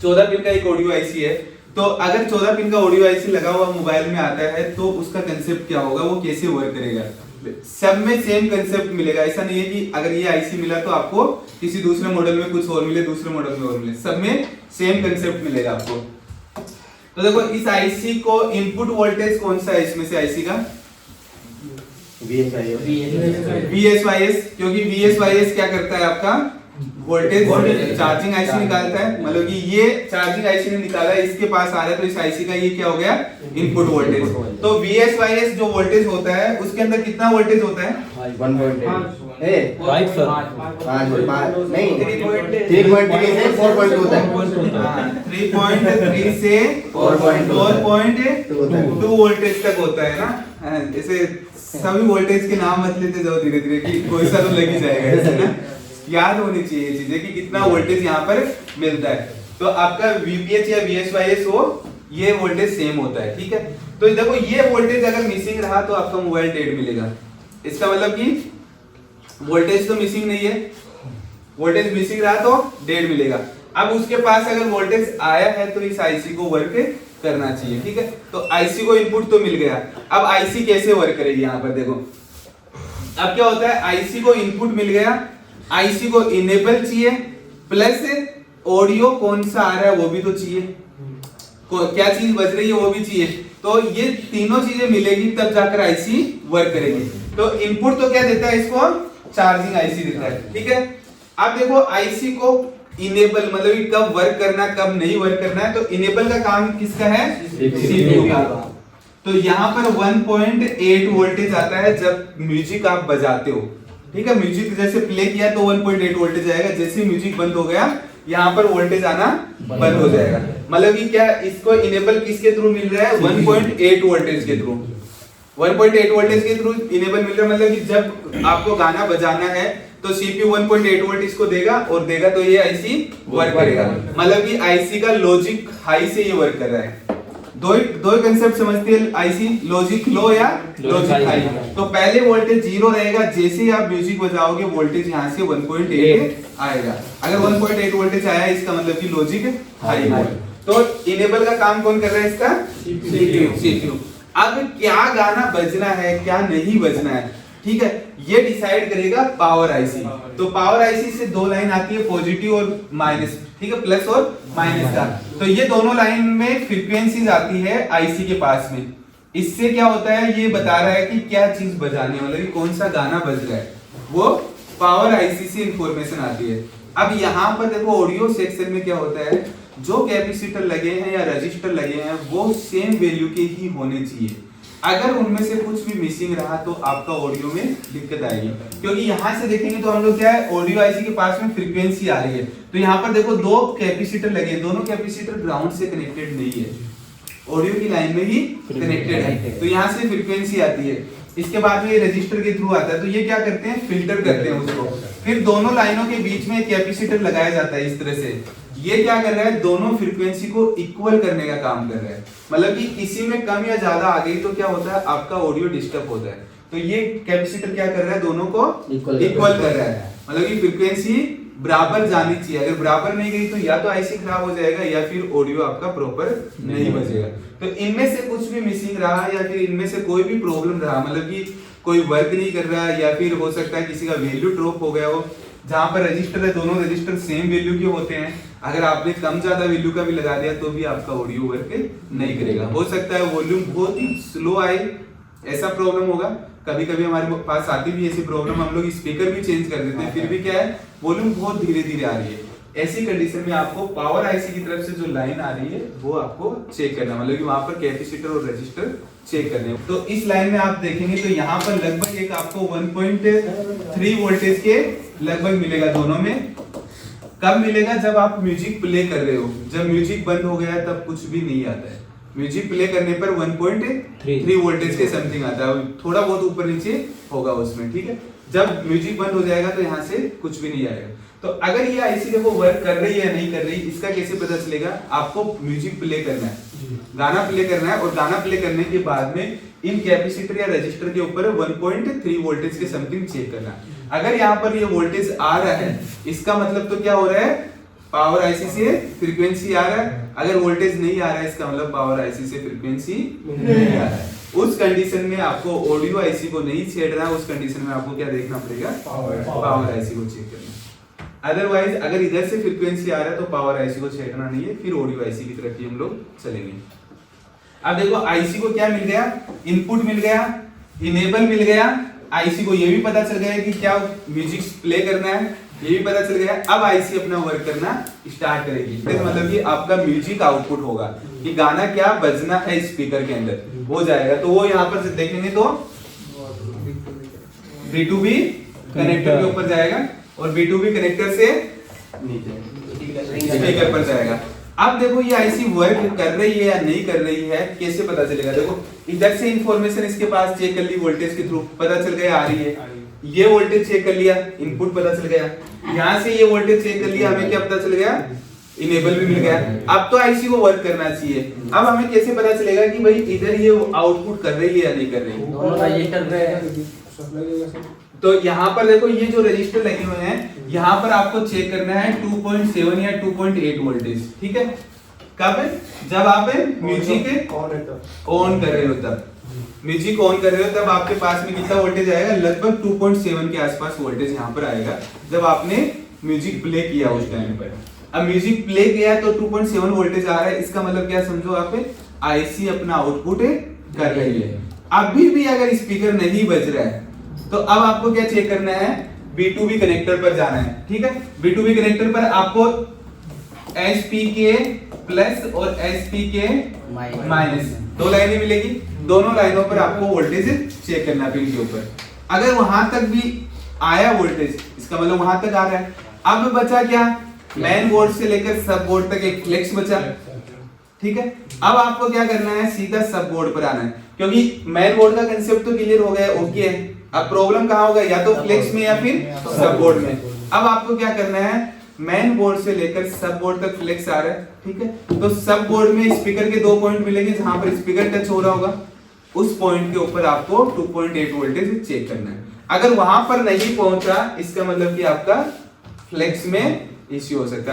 14 pin का एक audio IC है। तो अगर 14 पिन का ऑडियो आईसी लगा हुआ मोबाइल में आता है तो उसका कंसेप्ट क्या होगा, वो कैसे वर्क करेगा। सब में सेम कंसेप्ट मिलेगा, ऐसा नहीं है कि अगर ये आईसी मिला तो आपको किसी दूसरे मॉडल में कुछ और मिले, दूसरे मॉडल में और मिले, सब में सेम कंसेप्ट मिलेगा आपको। तो देखो इस आईसी को इनपुट वोल्टेज कौन सा है इसमें से आईसी का, VSYS, क्योंकि VSYS क्या करता है आपका वोल्टेज चार्जिंग आईसी निकालता है। मतलब कि ये चार्जिंग आईसी ने निकाला है, इसके पास आ रहा है तो इस आईसी का ये क्या हो गया इनपुट वोल्टेज। तो VSYS जो वोल्टेज होता है उसके अंदर कितना वोल्टेज होता है 1.8 सर, 3.3 से 4.2 वोल्टेज तक होता है ना। जैसे सभी वोल्टेज के नाम मत लेते जाओ धीरे धीरे कि कोई सा तो लग ही जाएगा, ऐसे ना याद होनी चाहिए ये चीजें कि कितना वोल्टेज यहाँ पर मिलता है। तो आपका VPH या VSYS हो ये वोल्टेज सेम होता है, ठीक है। तो देखो ये वोल्टेज अगर मिसिंग रहा तो आपका मोबाइल डेड मिलेगा। इसका मतलब कि वोल्टेज तो मिसिंग नहीं है, वोल्टेज मिसिंग रहा तो डेड मिलेगा। अब उसके पास अगर वोल्टेज आया है तो इस आईसी को वर्क करना चाहिए, ठीक है। तो आईसी को इनपुट तो मिल गया, अब आईसी कैसे वर्क करेगी यहाँ पर देखो। अब क्या होता है, आईसी को इनपुट मिल गया, आईसी को इनेबल चाहिए, प्लस ऑडियो कौन सा आ रहा है वो भी तो चाहिए, क्या चीज बज रही है वो भी चाहिए। तो ये तीनों चीजें मिलेगी तब जाकर आईसी वर्क करेगी। तो इनपुट तो क्या देता है इसको, चार्जिंग आईसी देता है, ठीक है। अब देखो आईसी को इनेबल मतलब कि कब वर्क करना कब नहीं वर्क करना है, तो इनेबल का काम किसका है, सीपीयू का। तो यहाँ पर 1.8 वोल्टेज आता है जब म्यूजिक आप बजाते हो, ठीक है। म्यूजिक जैसे प्ले किया तो 1.8 वोल्टेज आएगा, जैसे म्यूजिक बंद हो गया यहाँ पर वोल्टेज आना बंद हो जाएगा। मतलब कि क्या इसको इनेबल किसके थ्रू मिल रहा है, 1.8 वोल्टेज के थ्रू, 1.8 वोल्टेज के थ्रू इनेबल मिल रहा है। मतलब कि जब आपको गाना बजाना है तो सीपीयू 1.8 वोल्ट इसको देगा और देगा तो ये आईसी वर्क करेगा। मतलब कि आईसी का लॉजिक हाई से ये वर्क कर रहा है। दो कंसेप्ट समझते हैं आईसी, लॉजिक लो या लॉजिक हाई। तो पहले वोल्टेज 0 रहेगा, जैसे ही आप म्यूजिक बजाओगे वोल्टेज यहाँ से 1.8 आएगा। अगर 1.8 वोल्टेज आया इसका मतलब कि लॉजिक हाई है। तो इनेबल का काम कौन कर रहा है इसका, सीपीयू। अब क्या गाना बजना है क्या नहीं बजना है, ठीक है, ये डिसाइड करेगा पावर आईसी। तो पावर आईसी से दो लाइन आती है, पॉजिटिव और माइनस, ठीक है, प्लस और माइनस का। तो ये दोनों लाइन में फ्रीक्वेंसीज आती है आईसी के पास में। इससे क्या होता है, ये बता रहा है कि क्या चीज बजानी है, मतलब कौन सा गाना बज रहा है, वो पावर आईसी से इंफॉर्मेशन आती है। अब यहाँ पर देखो ऑडियो सेक्शन में क्या होता है, जो कैपेसिटर लगे हैं या रजिस्टर लगे हैं वो सेम वैल्यू के ही होने चाहिए। अगर उनमें से कुछ भी मिसिंग रहा तो आपका ऑडियो में दिक्कत आएगी। क्योंकि यहाँ से देखेंगे तो हम लोग क्या है, ऑडियो आईसी के पास में फ्रीक्वेंसी आ रही है। तो यहाँ पर देखो दो कैपेसिटर लगे, दोनों कैपेसिटर ग्राउंड से कनेक्टेड नहीं है, ऑडियो की लाइन में ही कनेक्टेड है। तो यहाँ से फ्रीक्वेंसी आती है, इसके बाद में ये रजिस्टर के थ्रू आता है। तो ये क्या करते हैं, फिल्टर करते हैं उसको। फिर दोनों लाइनों के बीच में एक कैपेसिटर लगाया जाता है इस तरह से। ये क्या कर रहा है, दोनों फ्रीक्वेंसी को इक्वल करने का काम कर रहा है। मतलब कि किसी में कम या ज्यादा आ गई तो क्या होता है, आपका ऑडियो डिस्टर्ब होता है। तो ये कैपेसिटर क्या कर रहा है, दोनों को इक्वल कर रहा है। मतलब कि फ्रीक्वेंसी बराबर जानी चाहिए, अगर बराबर नहीं गई तो या तो आईसी खराब हो जाएगा या फिर ऑडियो आपका प्रॉपर नहीं बजेगा। तो इनमें से कुछ भी मिसिंग रहा या फिर इनमें से कोई भी प्रॉब्लम रहा, मतलब कि कोई वर्क नहीं कर रहा या फिर हो सकता है किसी का वैल्यू ड्रॉप हो गया हो, जहां पर रजिस्टर है दोनों रजिस्टर सेम वैल्यू के होते हैं, अगर आपने कम ज्यादा वैल्यू का भी लगा दिया तो भी आपका ऑडियो वर्क नहीं करेगा। हो सकता है वॉल्यूम बहुत ही स्लो आए, ऐसा प्रॉब्लम होगा। कभी कभी हमारे पास आती भी ऐसी प्रॉब्लम, हम लोग स्पीकर भी चेंज कर देते हैं फिर भी क्या है, वॉल्यूम बहुत धीरे धीरे आ रही है। ऐसी कंडीशन में आपको पावर आईसी की तरफ से जो लाइन आ रही है वो आपको चेक करना, मतलब कि वहां पर कैपेसिटर और रजिस्टर चेक करने। तो इस लाइन में आप देखेंगे तो यहाँ पर लगभग एक आपको 1.3 वोल्टेज के लगभग मिलेगा दोनों में। कब मिलेगा, जब आप म्यूजिक प्ले कर रहे हो। जब म्यूजिक बंद हो गया तब कुछ भी नहीं आता है। म्यूजिक प्ले करने पर 1.3 वोल्टेज के समथिंग आता है, थोड़ा बहुत ऊपर नीचे होगा उसमें, ठीक है। जब म्यूजिक बंद हो जाएगा तो यहाँ से कुछ भी नहीं आएगा। तो अगर ये आईसी देखो वर्क कर रही है या नहीं कर रही, इसका कैसे पता चलेगा, आपको म्यूजिक प्ले करना है, गाना प्ले करना है, और गाना प्ले करने के बाद में इन कैपेसिटर या रजिस्टर के ऊपर 1.3 वोल्टेज के समथिंग चेक करना है। अगर यहाँ पर ये वोल्टेज आ रहा है, इसका मतलब तो क्या हो रहा है, पावर आईसी से फ्रीक्वेंसी आ रहा है, अगर वोल्टेज नहीं आ रहा है इसका मतलब पावर आईसी से फ्रीक्वेंसी नहीं आ रहा है। उस कंडीशन में आपको ऑडियो आईसी को नहीं छेड़ना है, उस कंडीशन में आपको क्या देखना पड़ेगा, पावर आईसी को चेक करना। अदरवाइज अगर इधर से फ्रीक्वेंसी आ रहा है तो पावर आईसी को छेड़ना नहीं है, फिर ऑडियो आईसी की तरफ ही हम लोग चलेंगे। अब देखो आईसी को क्या मिल गया, इनपुट मिल गया, इनेबल मिल गया, आईसी को ये भी पता चल गया कि क्या म्यूजिक प्ले करना है, ये भी पता चल गया। अब आईसी अपना वर्क करना स्टार्ट करेगी, तो मतलब कि आपका म्यूजिक आउटपुट होगा कि गाना क्या बजना है स्पीकर के अंदर हो जाएगा। तो वो यहाँ पर से देखेंगे तो B2B कनेक्टर के ऊपर जाएगा और B2B कनेक्टर से नीचे स्पीकर पर जाएगा। अब देखो ये आईसी वर्क कर रही है या नहीं कर रही है कैसे पता चलेगा, देखो इधर से इंफॉर्मेशन इसके पास चेक कर ली वोल्टेज के थ्रू, पता चल गया आ रही है, ये वोल्टेज चेक कर लिया, इनपुट पता चल गया, यहाँ से ये वोल्टेज चेक कर लिया, हमें क्या पता चल गया, इनेबल भी मिल गया। अब तो आईसी को वर्क करना चाहिए। अब हमें कैसे पता चलेगा कि भाई इधर ये आउटपुट कर रही है या नहीं कर रही, तो यहाँ पर देखो ये जो रजिस्टर लगे हुए हैं यहाँ पर आपको चेक करना है 2.7 या 2.8 वोल्टेज, ठीक है। कब, जब आप म्यूजिक ऑन कर रहे हो, तब म्यूजिक ऑन कर रहे हो तब आपके पास में कितना वोल्टेज आएगा, लगभग 2.7 के आसपास वोल्टेज यहाँ पर आएगा जब आपने म्यूजिक प्ले किया उस टाइम पर। अब म्यूजिक प्ले किया तो 2.7 वोल्टेज आ रहा है, इसका मतलब क्या समझो आप, आईसी अपना आउटपुट कर रही है। अभी भी अगर स्पीकर नहीं बज रहा है तो अब आपको क्या चेक करना है, B2B कनेक्टर पर जाना है, ठीक है। B2B कनेक्टर पर आपको SPK प्लस और SPK माइनस दो लाइनें मिलेगी, दोनों लाइनों पर आपको वोल्टेज चेक करना है पिन के ऊपर। अगर वहां तक भी आया वोल्टेज इसका मतलब वहां तक आ रहा है। अब बचा क्या, मेन बोर्ड से लेकर सब बोर्ड तक एक फ्लेक्स बचा, ठीक है। अब आपको क्या करना है, सीधा सब बोर्ड पर आना है, क्योंकि मेन बोर्ड का कंसेप्ट तो क्लियर हो गया, ओके है। अब प्रॉब्लम कहाँ होगा, या तो फ्लेक्स में या फिर सब बोर्ड में। अब आपको क्या करना है, मेन बोर्ड से लेकर सब बोर्ड तक फ्लेक्स आ रहा है, ठीक है। तो सब बोर्ड में स्पीकर के 2 पॉइंट मिलेंगे जहां पर स्पीकर टच हो रहा होगा, उस पॉइंट के ऊपर आपको 2.8 वोल्टेज चेक करना है। अगर वहां पर नहीं पहुंचा इसका मतलब कि आपका फ्लेक्स में इश्यू हो सकता है।